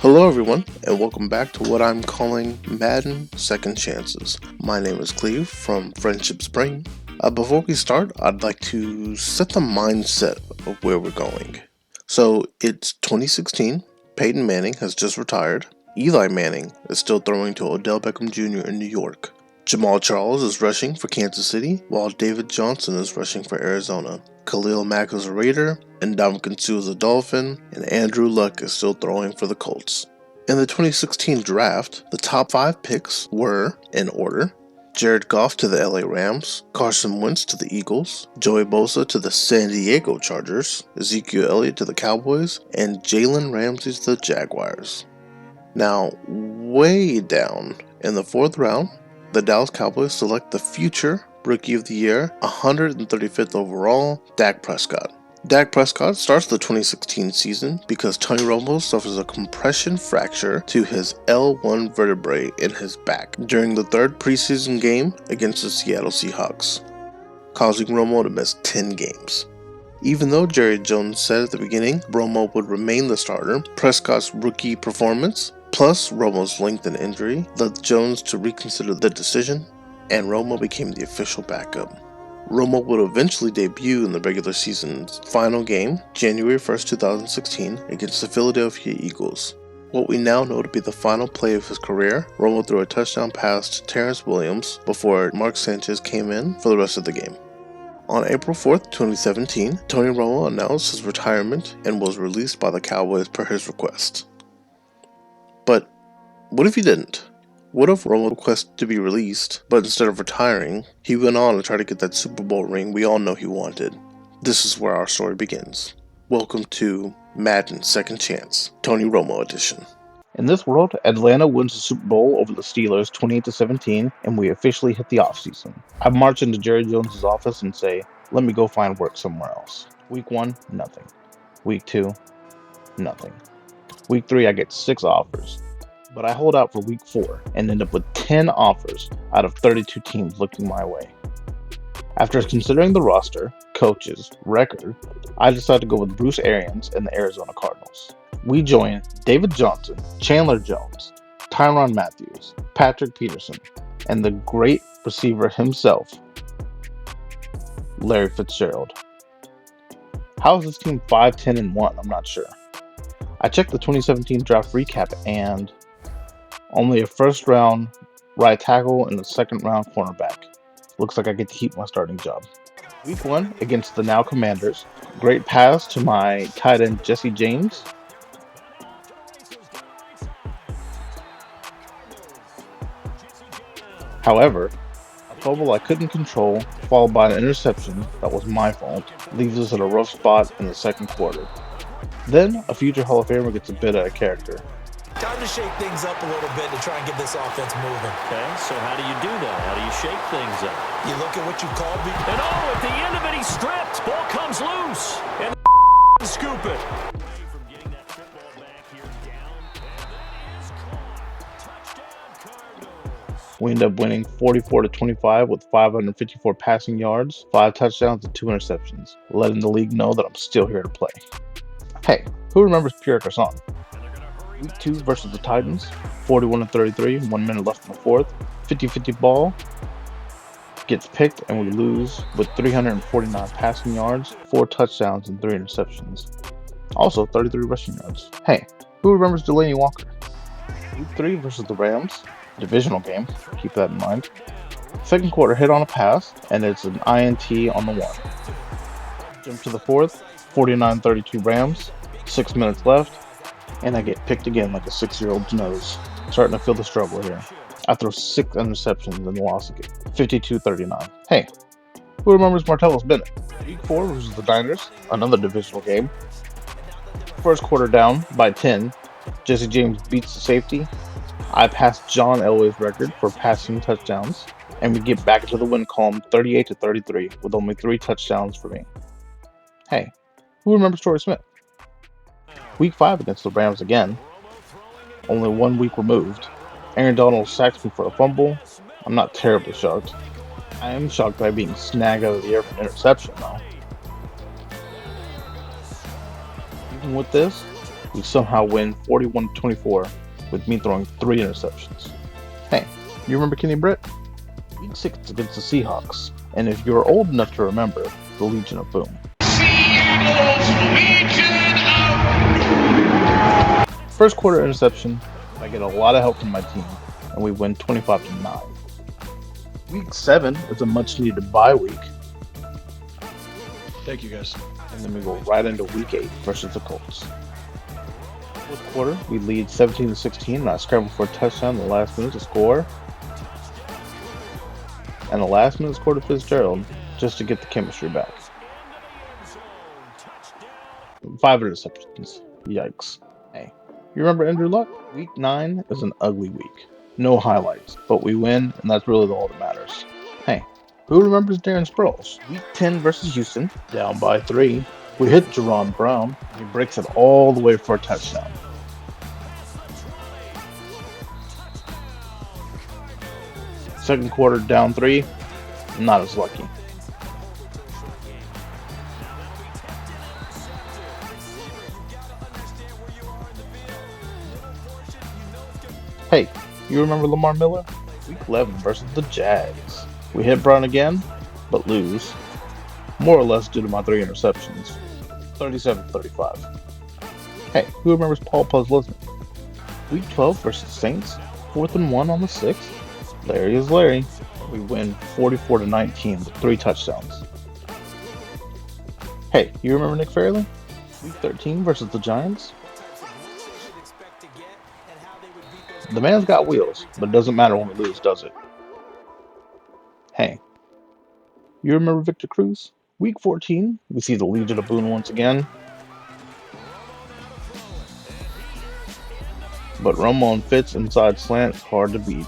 Hello everyone, and welcome back to what I'm calling Madden Second Chances. My name is Cleve from Friendship Spring. Before we start, I'd like to set the mindset of where we're going. So, it's 2016, Peyton Manning has just retired, Eli Manning is still throwing to Odell Beckham Jr. in New York, Jamal Charles is rushing for Kansas City, while David Johnson is rushing for Arizona. Khalil Mack is a Raider, and Ndamukong Suh is a Dolphin, and Andrew Luck is still throwing for the Colts. In the 2016 draft, the top 5 picks were, in order, Jared Goff to the LA Rams, Carson Wentz to the Eagles, Joey Bosa to the San Diego Chargers, Ezekiel Elliott to the Cowboys, and Jalen Ramsey to the Jaguars. Now, way down in the 4th round, the Dallas Cowboys select the future Rookie of the Year, 135th overall, Dak Prescott. Dak Prescott starts the 2016 season because Tony Romo suffers a compression fracture to his L1 vertebrae in his back during the 3rd preseason game against the Seattle Seahawks, causing Romo to miss 10 games. Even though Jerry Jones said at the beginning Romo would remain the starter, Prescott's rookie performance plus Romo's length and injury led Jones to reconsider the decision, and Romo became the official backup. Romo would eventually debut in the regular season's final game, January 1st, 2016, against the Philadelphia Eagles. What we now know to be the final play of his career, Romo threw a touchdown pass to Terrence Williams before Mark Sanchez came in for the rest of the game. On April 4th, 2017, Tony Romo announced his retirement and was released by the Cowboys per his request. But what if he didn't? What if Romo requested to be released, but instead of retiring, he went on to try to get that Super Bowl ring we all know he wanted? This is where our story begins. Welcome to Madden Second Chance, Tony Romo edition. In this world, Atlanta wins the Super Bowl over the Steelers 28-17, and we officially hit the offseason. I march into Jerry Jones' office and say, let me go find work somewhere else. Week 1, nothing. Week 2, nothing. Week 3, I get 6 offers. But I hold out for week 4 and end up with 10 offers out of 32 teams looking my way. After considering the roster, coaches, record, I decided to go with Bruce Arians and the Arizona Cardinals. We join David Johnson, Chandler Jones, Tyrann Mathieu, Patrick Peterson, and the great receiver himself, Larry Fitzgerald. How is this team 5-10-1? I'm not sure. I checked the 2017 draft recap and only a 1st round right tackle and a 2nd round cornerback. Looks like I get to keep my starting job. Week 1 against the now Commanders. Great pass to my tight end Jesse James. However, a fumble I couldn't control, followed by an interception that was my fault, leaves us in a rough spot in the 2nd quarter. Then, a future Hall of Famer gets a bit out of character. Time to shake things up a little bit to try and get this offense moving. Okay, so how do you do that? How do you shake things up? You look at what you called me. And at the end of it, he's stripped. Ball comes loose. And scoop it. From getting that football back here down. And that is caught. Touchdown Cardinals. We end up winning 44-25 with 554 passing yards, 5 touchdowns, and 2 interceptions, letting the league know that I'm still here to play. Hey, who remembers Pierre Garçon? Week 2 versus the Titans, 41-33, 1 minute left in the 4th, 50-50 ball, gets picked and we lose with 349 passing yards, 4 touchdowns, and 3 interceptions. Also 33 rushing yards. Hey, who remembers Delanie Walker? Week 3 versus the Rams, divisional game, keep that in mind. 2nd quarter hit on a pass, and it's an INT on the 1. Jump to the 4th, 49-32 Rams, 6 minutes left, and I get picked again like a 6-year-old's nose. Starting to feel the struggle here. I throw 6 interceptions and lost again. 52-39. Hey, who remembers Martellus Bennett? Week 4 versus the Niners, another divisional game. 1st quarter down by 10. Jesse James beats the safety. I pass John Elway's record for passing touchdowns, and we get back into the win column 38-33 with only 3 touchdowns for me. Hey, who remembers Torrey Smith? Week 5 against the Rams again. Only 1 week removed. Aaron Donald sacks me for a fumble. I'm not terribly shocked. I am shocked by being snagged out of the air for an interception though. Even with this, we somehow win 41-24 with me throwing 3 interceptions. Hey, you remember Kenny Britt? Week 6 against the Seahawks, and if you're old enough to remember, the Legion of Boom. First quarter interception, I get a lot of help from my team, and we win 25-9. Week 7 is a much needed bye week. Thank you, guys. And then we go right into week 8 versus the Colts. Fourth quarter, we lead 17-16, and I scramble for a touchdown in the last minute to score. And the last minute score to Fitzgerald just to get the chemistry back. 5 interceptions. Yikes. Hey, you remember Andrew Luck? Week 9 is an ugly week. No highlights, but we win, and that's really all that matters. Hey, who remembers Darren Sproles? Week 10 versus Houston, down by 3. We hit Jerron Brown, and he breaks it all the way for a touchdown. Second quarter, down 3, not as lucky. Hey, you remember Lamar Miller? Week 11 versus the Jags. We hit Brown again, but lose. More or less due to my 3 interceptions. 37-35. Hey, who remembers Paul Puzzlesman? Week 12 versus Saints. 4th and 1 on the 6th. Larry is Larry. We win 44-19 with 3 touchdowns. Hey, you remember Nick Fairley? Week 13 versus the Giants. The man's got wheels, but it doesn't matter when we lose, does it? Hey, you remember Victor Cruz? Week 14, we see the Legion of Boone once again. But Romo and Fitz inside slant is hard to beat.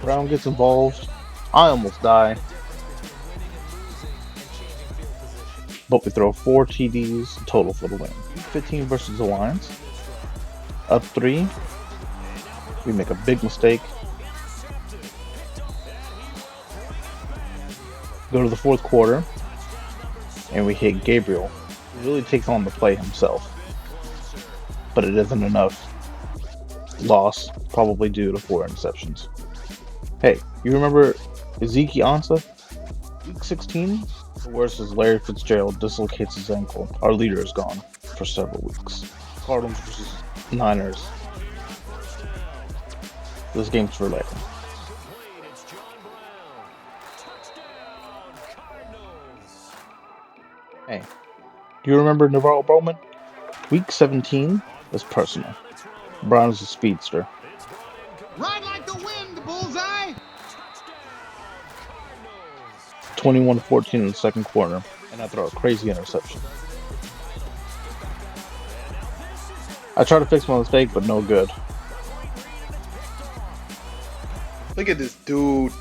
Brown gets involved. I almost die. But we throw 4 TDs total for the win. 15 versus the Lions. Up 3. We make a big mistake. Go to the 4th quarter. And we hit Gabriel. He really takes on the play himself. But it isn't enough. Loss, probably due to 4 interceptions. Hey, you remember Ezekiel Ansah? Week 16? The worst is Larry Fitzgerald dislocates his ankle. Our leader is gone for several weeks. Cardinals versus Niners. This game's for Larry. Hey, do you remember Navarro Bowman? Week 17 is personal. Brown is a speedster. Ride like the wind, bullseye! 21-14 in the second quarter, and I throw a crazy interception. I try to fix my mistake, but no good. Look at this dude.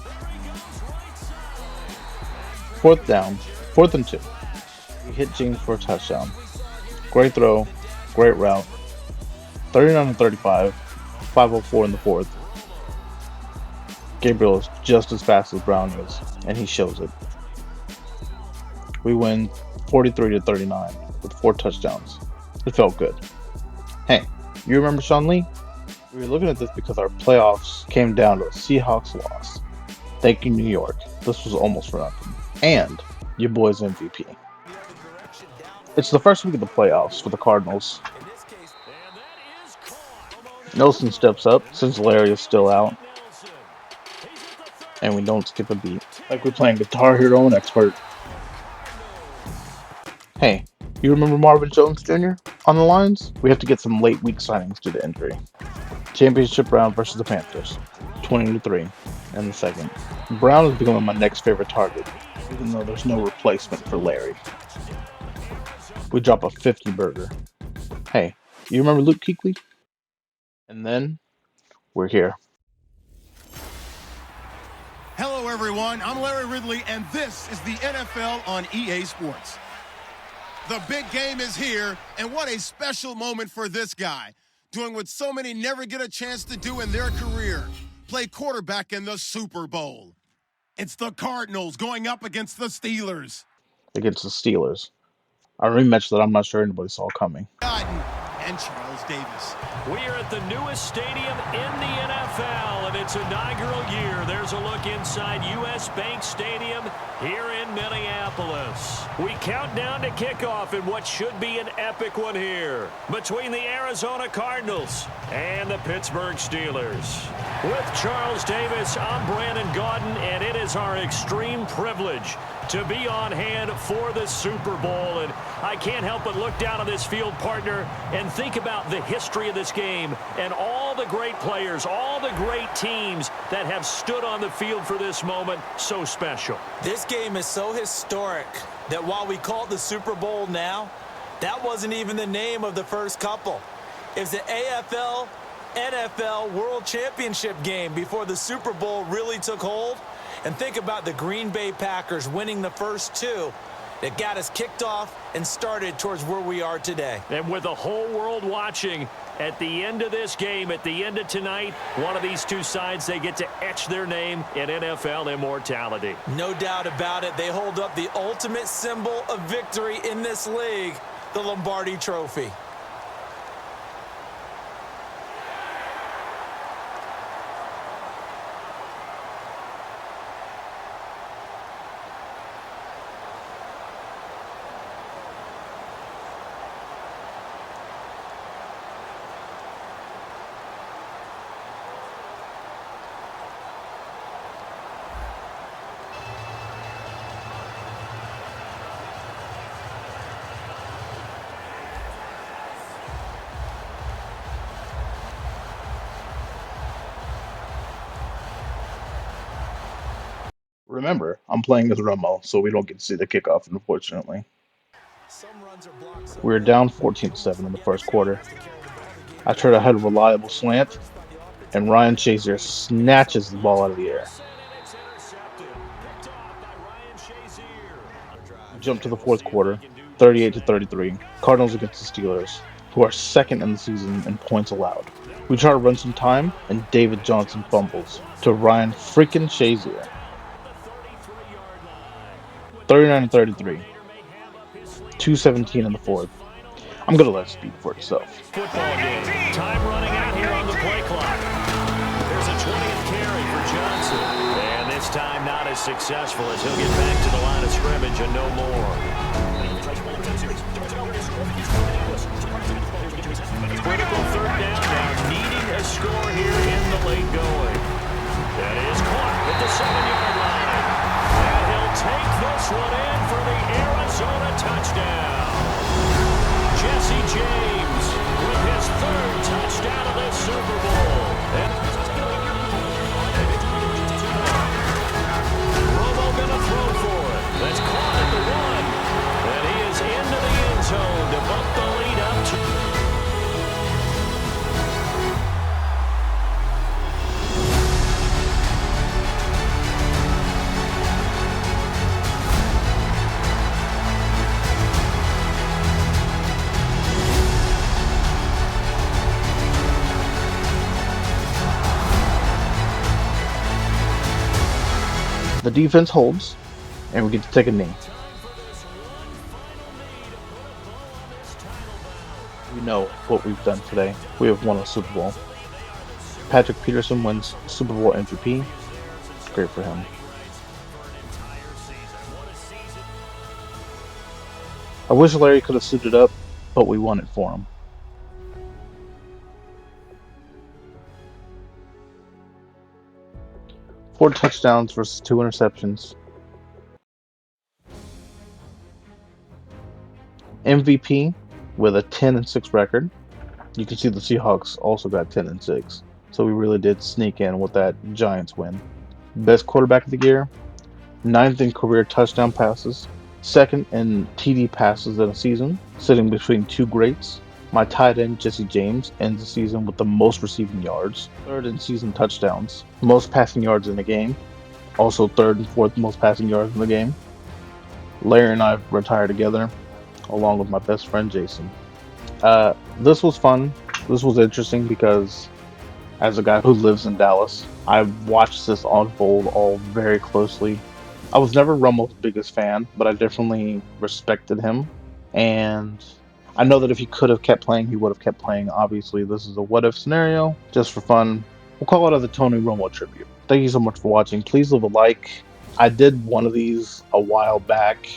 4th down, 4th and 2. We hit James for a touchdown. Great throw, great route. 39-35, 5:04 in the 4th. Gabriel is just as fast as Brown is, and he shows it. We win 43-39 with 4 touchdowns. It felt good. Hey, you remember Sean Lee? We were looking at this because our playoffs came down to a Seahawks loss. Thank you, New York. This was almost for nothing. And your boy's MVP. It's the first week of the playoffs for the Cardinals. Nelson steps up since Larry is still out. And we don't skip a beat. Like we're playing Guitar Hero and Expert. Hey, you remember Marvin Jones Jr. on the Lions? We have to get some late week signings due to injury. Championship round versus the Panthers. 20-3 in the second. Brown is becoming my next favorite target, even though there's no replacement for Larry. We drop a 50 burger. Hey, you remember Luke Kuechly? And then, we're here. Hello, everyone. I'm Larry Ridley, and this is the NFL on EA Sports. The big game is here, and what a special moment for this guy. doing what so many never get a chance to do in their career, play quarterback in the Super Bowl. It's the Cardinals going up against the Steelers. Against the Steelers. A rematch that I'm not sure anybody saw coming. Madden and Charles Davis. We are at the newest stadium in the NFL, and its inaugural year. There's a look inside U.S. Bank Stadium here in Minneapolis. We count down to kickoff in what should be an epic one here between the Arizona Cardinals and the Pittsburgh Steelers. With Charles Davis, I'm Brandon Gaudin, and it is our extreme privilege to be on hand for the Super Bowl. And I can't help but look down on this field, partner, and think about the history of this game and all the great players, all the great teams that have stood on the field for this moment. So special. This game is so historic that while we call it the Super Bowl now, that wasn't even the name of the first couple. It's the AFL, NFL World Championship game before the Super Bowl really took hold. And think about the Green Bay Packers winning the first two that got us kicked off and started towards where we are today. And with the whole world watching, at the end of this game, at the end of tonight, one of these two sides, they get to etch their name in NFL immortality. No doubt about it. They hold up the ultimate symbol of victory in this league, the Lombardi Trophy. Remember, I'm playing as Romo, so we don't get to see the kickoff, unfortunately. We were down 14-7 in the first quarter. I tried to head a reliable slant, and Ryan Shazier snatches the ball out of the air. Jump to the fourth quarter, 38-33. Cardinals against the Steelers, who are second in the season in points allowed. We try to run some time, and David Johnson fumbles to Ryan freaking Shazier. 39-33. 2:17 in the fourth. I'm gonna let it speak for itself. Football game. Time running out here on the play clock. There's a 20th carry for Johnson. And this time not as successful as he'll get back to the line of scrimmage and no more. Critical third down now, needing a score here in the late going. That is caught at the 7-yard line. And he'll take this one in for the Arizona touchdown. Jesse James with his third touchdown of this Super Bowl. Romo gonna throw for it. That's caught at the 1. And he is into the end zone to bump the lead up to... The defense holds, and we get to take a knee. We know what we've done today. We have won a Super Bowl. Patrick Peterson wins Super Bowl MVP. Great for him. I wish Larry could have suited up, but we won it for him. Four touchdowns versus 2 interceptions. MVP with a 10-6 record. You can see the Seahawks also got 10-6. So we really did sneak in with that Giants win. Best quarterback of the year. 9th in career touchdown passes. 2nd in TD passes in a season, sitting between two greats. My tight end, Jesse James, ends the season with the most receiving yards. 3rd in season touchdowns. Most passing yards in the game. Also 3rd and 4th most passing yards in the game. Larry and I retired together, along with my best friend, Jason. This was fun. This was interesting because, as a guy who lives in Dallas, I watched this unfold all very closely. I was never Romo's biggest fan, but I definitely respected him. And I know that if he could have kept playing, he would have kept playing. Obviously, this is a what if scenario, just for fun. We'll call it the Tony Romo tribute. Thank you so much for watching. Please leave a like. I did one of these a while back.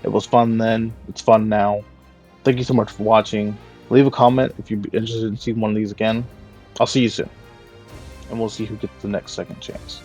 It was fun then, it's fun now. Thank you so much for watching. Leave a comment if you'd be interested in seeing one of these again. I'll see you soon, and we'll see who gets the next second chance.